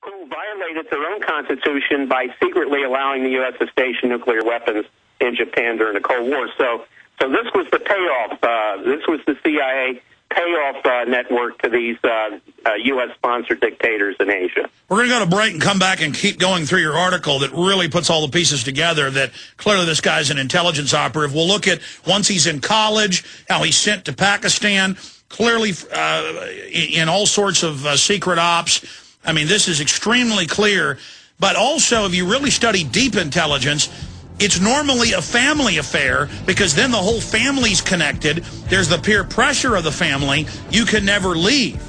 who violated their own constitution by secretly allowing the U.S. to station nuclear weapons in Japan during the Cold War. So this was the payoff. This was the CIA payoff network to these U.S.-sponsored dictators in Asia. We're going to go to break and come back and keep going through your article that really puts all the pieces together, that clearly this guy's an intelligence operative. We'll look at, once he's in college, how he's sent to Pakistan, clearly in all sorts of secret ops. I mean, this is extremely clear. But also, if you really study deep intelligence, it's normally a family affair, because then the whole family's connected. There's the peer pressure of the family. You can never leave.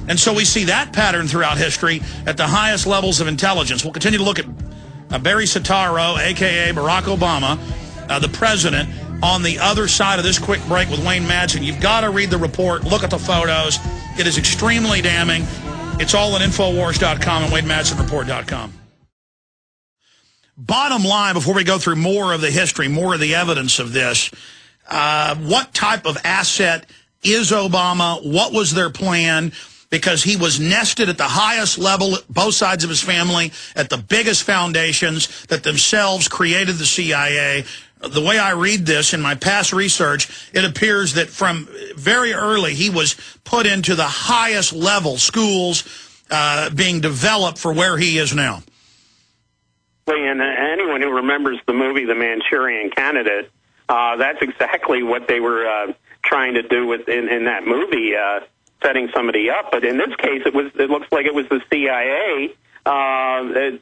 And so we see that pattern throughout history at the highest levels of intelligence. We'll continue to look at Barry Soetoro, a.k.a. Barack Obama, the president, on the other side of this quick break with Wayne Madsen. You've got to read the report. Look at the photos. It is extremely damning. It's all at Infowars.com and WayneMadsenReport.com. Bottom line, before we go through more of the history, more of the evidence of this, what type of asset is Obama? What was their plan? Because he was nested at the highest level, both sides of his family, at the biggest foundations that themselves created the CIA. The way I read this in my past research, it appears that from very early he was put into the highest level schools being developed for where he is now. And anyone who remembers the movie The Manchurian Candidate, that's exactly what they were trying to do in that movie, setting somebody up. But in this case, it looks like it was the CIA that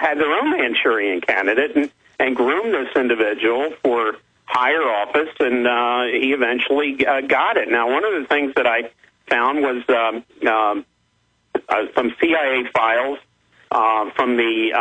had their own Manchurian Candidate and groomed this individual for higher office, and he eventually got it. Now, one of the things that I found was some CIA files from the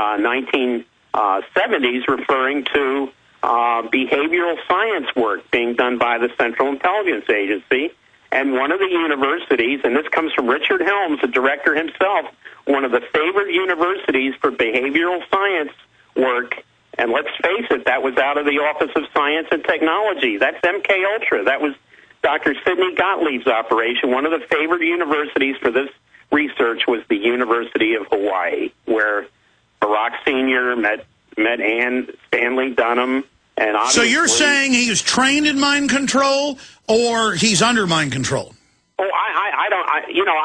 1970s referring to behavioral science work being done by the Central Intelligence Agency. And one of the universities, and this comes from Richard Helms, the director himself, one of the favored universities for behavioral science work, and let's face it, that was out of the Office of Science and Technology. That's MK-Ultra. That was Dr. Sidney Gottlieb's operation. One of the favored universities for this research was the University of Hawaii, where Barack Sr. met Ann Stanley Dunham. And so you're saying he was trained in mind control, or he's under mind control? Oh, I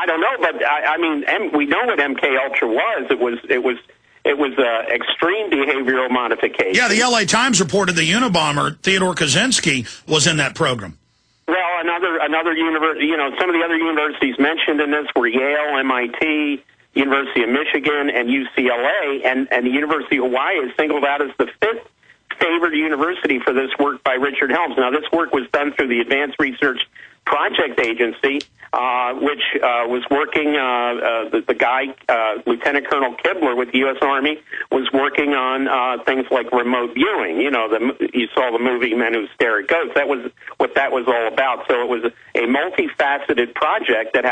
don't know, but I mean, we know what MK-Ultra was. It was extreme behavioral modification. Yeah, the L.A. Times reported the Unabomber, Theodore Kaczynski, was in that program. Well, another university, some of the other universities mentioned in this were Yale, MIT, University of Michigan, and UCLA, and the University of Hawaii is singled out as the fifth favored university for this work by Richard Helms. Now, this work was done through the Advanced Research Project Agency, which was working, the guy, Lieutenant Colonel Kibler with the U.S. Army, was working on things like remote viewing. You saw the movie Men Who Stare at Ghosts. That was what that was all about. So it was a multifaceted project that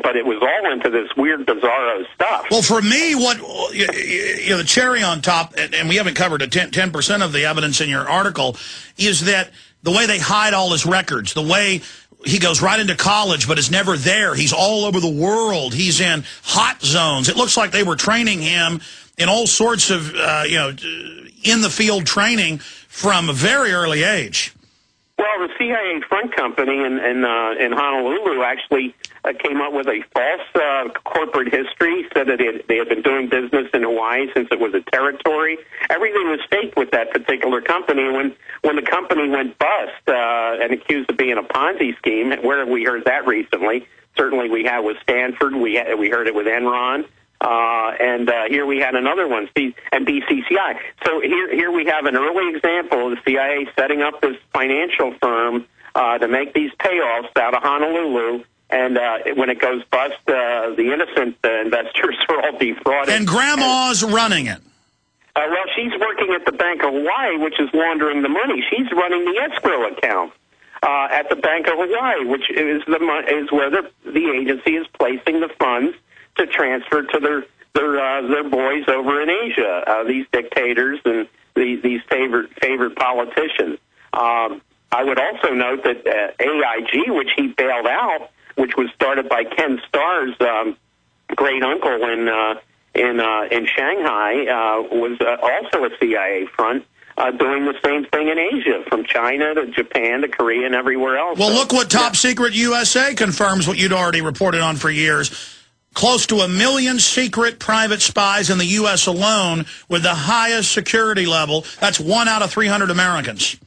but it was all into this weird, bizarro stuff. Well, for me, the cherry on top, and we haven't covered 10% of the evidence in your article, is that the way they hide all his records, the way he goes right into college but is never there. He's all over the world. He's in hot zones. It looks like they were training him in all sorts of, in-the-field training from a very early age. Well, the CIA front company in Honolulu actually came up with a false corporate history, said that they had been doing business in Hawaii since it was a territory. Everything was faked with that particular company. When the company went bust and accused of being a Ponzi scheme, where have we heard that recently? Certainly we have with Stanford. We heard it with Enron. And here we had another one, and BCCI. So here we have an early example of the CIA setting up this financial firm to make these payoffs out of Honolulu. And when it goes bust, the innocent investors are all defrauded. And Grandma's running it. Well, she's working at the Bank of Hawaii, which is laundering the money. She's running the escrow account at the Bank of Hawaii, which is where the agency is placing the funds to transfer to their boys over in Asia, these dictators and these favored politicians. I would also note that AIG, which he bailed out, which was started by Ken Starr's great uncle in Shanghai was also a CIA front. Doing the same thing in Asia, from China to Japan to Korea and everywhere else. Well, look what Top Secret USA confirms what you'd already reported on for years. Close to 1 million secret private spies in the U.S. alone with the highest security level. That's 1 out of 300 Americans.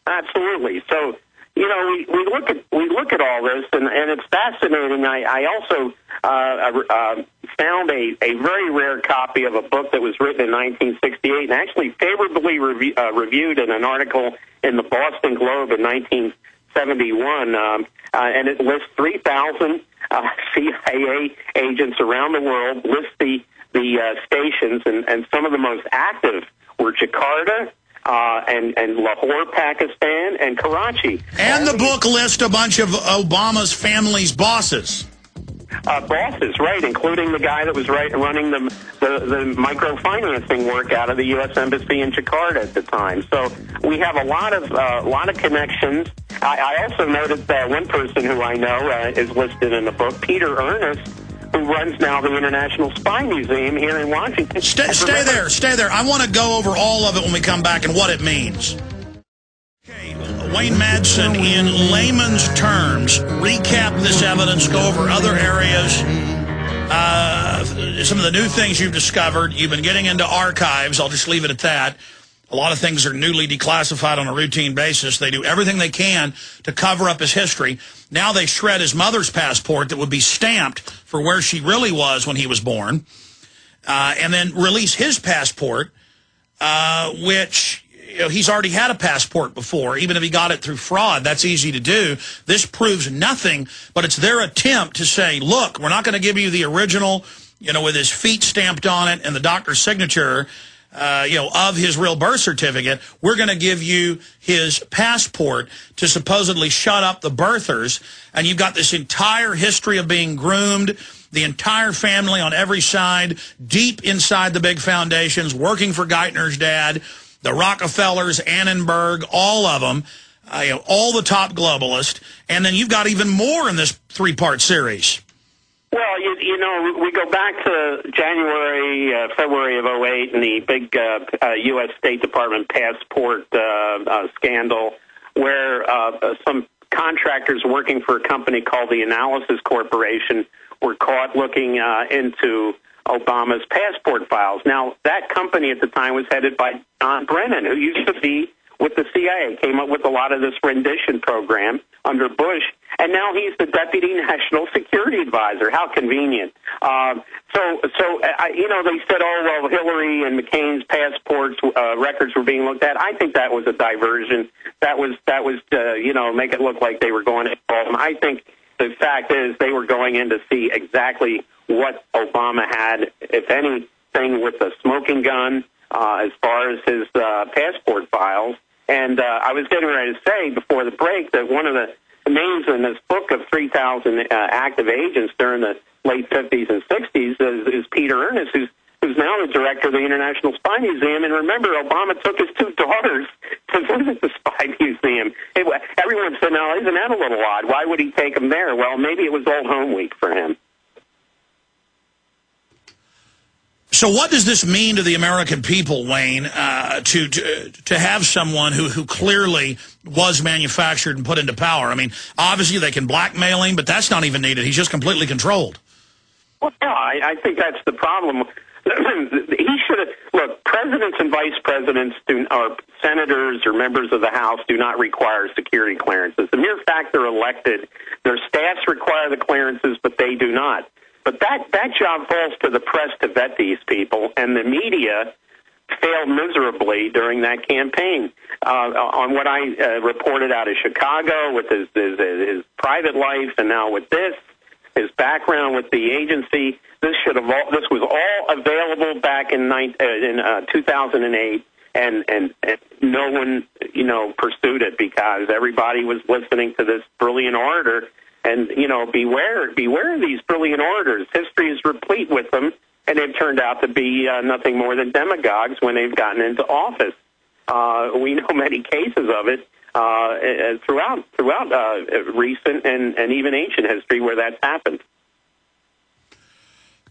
Absolutely. So, you know, we look at all this, and it's fascinating. I also found a very rare copy of a book that was written in 1968 and actually favorably reviewed in an article in the Boston Globe in 1971, and it lists 3,000 CIA agents around the world, lists the stations, and some of the most active were Jakarta, and Lahore, Pakistan, and Karachi. And the book lists a bunch of Obama's family's bosses. Bosses, right, including the guy that was running the microfinancing work out of the U.S. Embassy in Jakarta at the time. So we have a lot of connections. I also noted that one person who I know is listed in the book, Peter Ernest, who runs now the International Spy Museum here in Washington. Stay there. I want to go over all of it when we come back and what it means. Okay, Wayne Madsen, in layman's terms, recap this evidence, go over other areas, some of the new things you've discovered. You've been getting into archives. I'll just leave it at that. A lot of things are newly declassified on a routine basis. They do everything they can to cover up his history. Now they shred his mother's passport that would be stamped for where she really was when he was born, and then release his passport, which, you know, he's already had a passport before. Even if he got it through fraud, that's easy to do. This proves nothing, but it's their attempt to say, look, we're not going to give you the original, you know, with his feet stamped on it and the doctor's signature, you know, of his real birth certificate. We're going to give you his passport to supposedly shut up the birthers. And you've got this entire history of being groomed, the entire family on every side, deep inside the big foundations, working for Geithner's dad, the Rockefellers, Annenberg, all of them, you know, all the top globalists. And then you've got even more in this 3-part series. Well, you know, we go back to February of 2008 and the big U.S. State Department passport scandal, where some contractors working for a company called the Analysis Corporation were caught looking into Obama's passport files. Now, that company at the time was headed by John Brennan, who used to be with the CIA, came up with a lot of this rendition program under Bush, and now he's the Deputy National Security Advisor. How convenient. You know, they said, oh, well, Hillary and McCain's passports records were being looked at. I think that was a diversion. That was you know, make it look like they were going to involve him. I think the fact is they were going in to see exactly what Obama had, if anything, with the smoking gun as far as his passport files. And I was getting ready to say before the break that one of the names in this book of 3,000 active agents during the late 50s and 60s is Peter Ernest, who's now the director of the International Spy Museum. And remember, Obama took his 2 daughters to visit the Spy Museum. Everyone said, now, isn't that a little odd? Why would he take them there? Well, maybe it was old home week for him. So what does this mean to the American people, Wayne, to have someone who clearly was manufactured and put into power? I mean, obviously they can blackmail him, but that's not even needed. He's just completely controlled. Well, yeah, I think that's the problem. He should have, look, presidents and vice presidents or senators or members of the House do not require security clearances. The mere fact they're elected, their staffs require the clearances, but they do not. But that job falls to the press to vet these people, and the media failed miserably during that campaign. On what I reported out of Chicago with his private life, and now with this, his background with the agency, this was all available back in 2008, and no one, you know, pursued it because everybody was listening to this brilliant orator. And, you know, beware of these brilliant orators. History is replete with them, and they've turned out to be nothing more than demagogues when they've gotten into office. We know many cases of it throughout recent and even ancient history where that's happened.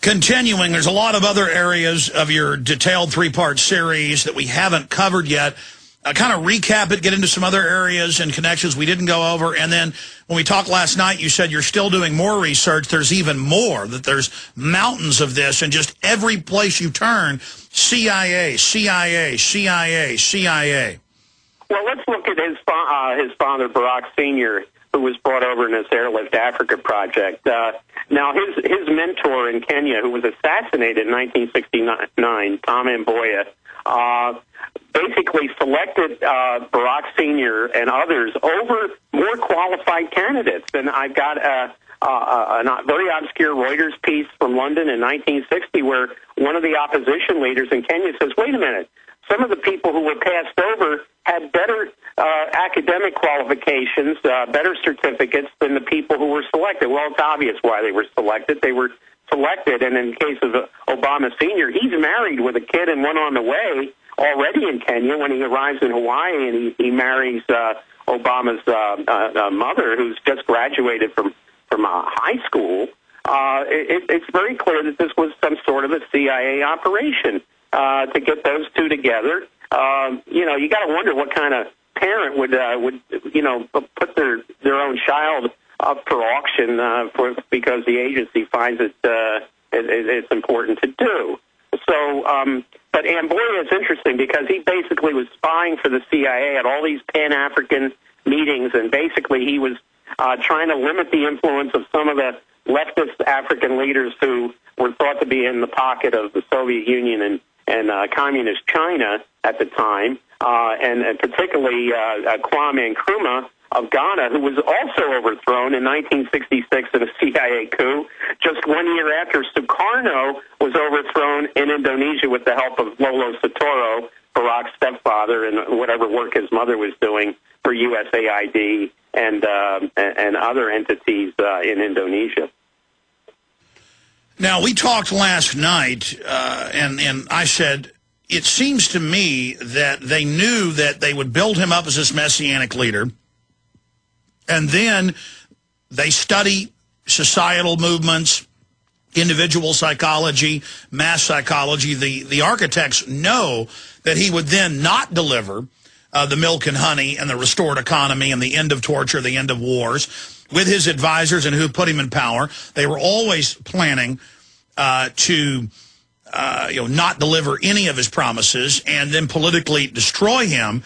Continuing, there's a lot of other areas of your detailed three-part series that we haven't covered yet. Kind of recap it, get into some other areas and connections we didn't go over. And then when we talked last night, you said you're still doing more research. There's even more, that there's mountains of this, and just every place you turn, CIA, CIA, CIA, CIA. Well, let's look at his father, Barack Sr., who was brought over in this Airlift Africa project. Now, his mentor in Kenya, who was assassinated in 1969, Tom Mboya, basically selected Barack Sr. and others over more qualified candidates. And I've got a very obscure Reuters piece from London in 1960 where one of the opposition leaders in Kenya says, wait a minute, some of the people who were passed over had better academic qualifications, better certificates than the people who were selected. Well, it's obvious why they were selected. They were selected, and in the case of Obama Sr., he's married with a kid and one on the way already in Kenya when he arrives in Hawaii, and he marries Obama's mother, who's just graduated from high school. It's very clear that this was some sort of a CIA operation to get those two together. You got to wonder what kind of parent would put their own child up for auction because the agency finds it's important to do. So, but Mboya is interesting because he basically was spying for the CIA at all these Pan-African meetings, and basically he was trying to limit the influence of some of the leftist African leaders who were thought to be in the pocket of the Soviet Union and communist China at the time, and particularly Kwame Nkrumah of Ghana, who was also overthrown in 1966 in a CIA coup, just 1 year after Sukarno was overthrown in Indonesia with the help of Lolo Soetoro, Barack's stepfather, and whatever work his mother was doing for USAID and other entities in Indonesia. Now, we talked last night, and I said, it seems to me that they knew that they would build him up as this messianic leader, and then they study societal movements, individual psychology, mass psychology. The architects know that he would then not deliver the milk and honey and the restored economy and the end of torture, the end of wars, with his advisors and who put him in power. They were always planning to not deliver any of his promises and then politically destroy him.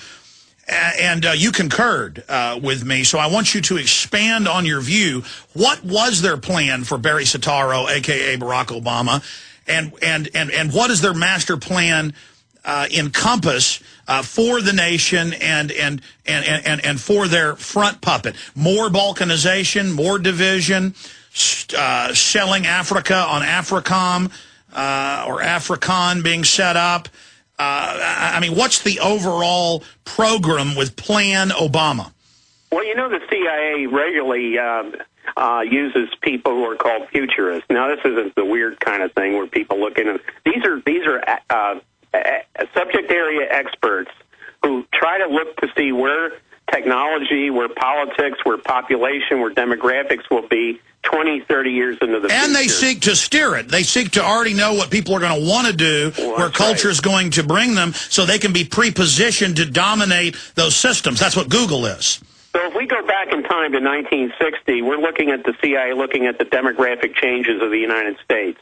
And you concurred with me, so I want you to expand on your view. What was their plan for Barry Soetoro, a.k.a. Barack Obama, and what is their master plan encompass for the nation and for their front puppet? More balkanization, more division, selling Africa on AFRICOM or AFRICON being set up. I mean, what's the overall program with Plan Obama? Well, the CIA regularly uses people who are called futurists. Now, this isn't the weird kind of thing where people look in. These are subject area experts who try to look to see where technology, where politics, where population, where demographics will be 20, 30 years into the future. And they seek to steer it. They seek to already know what people are going to want to do, where culture is going to bring them, so they can be pre-positioned to dominate those systems. That's what Google is. So if we go back in time to 1960, we're looking at the CIA looking at the demographic changes of the United States.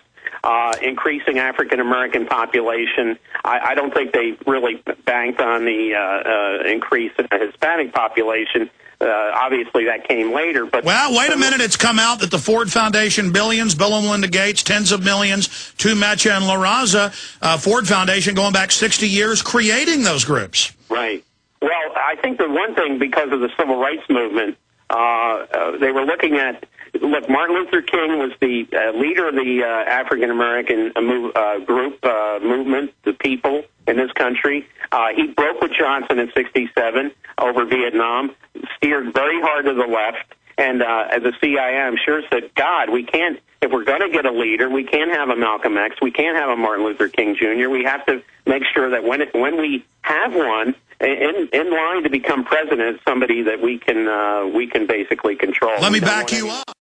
Increasing African-American population. I don't think they really banked on the increase in the Hispanic population. Obviously, that came later. But well, wait a minute. It's come out that the Ford Foundation, billions, Bill and Melinda Gates, tens of millions, to Mecha and La Raza, Ford Foundation going back 60 years, creating those groups. Right. Well, I think the one thing, because of the civil rights movement, they were looking at, look, Martin Luther King was the leader of the African-American movement, the people in this country. He broke with Johnson in 67 over Vietnam, steered very hard to the left, and as a CIA, I'm sure said, God, we can't, if we're going to get a leader, we can't have a Malcolm X, we can't have a Martin Luther King Jr., we have to make sure that when we have one, in line to become president, somebody that we can basically control. Let me back you up.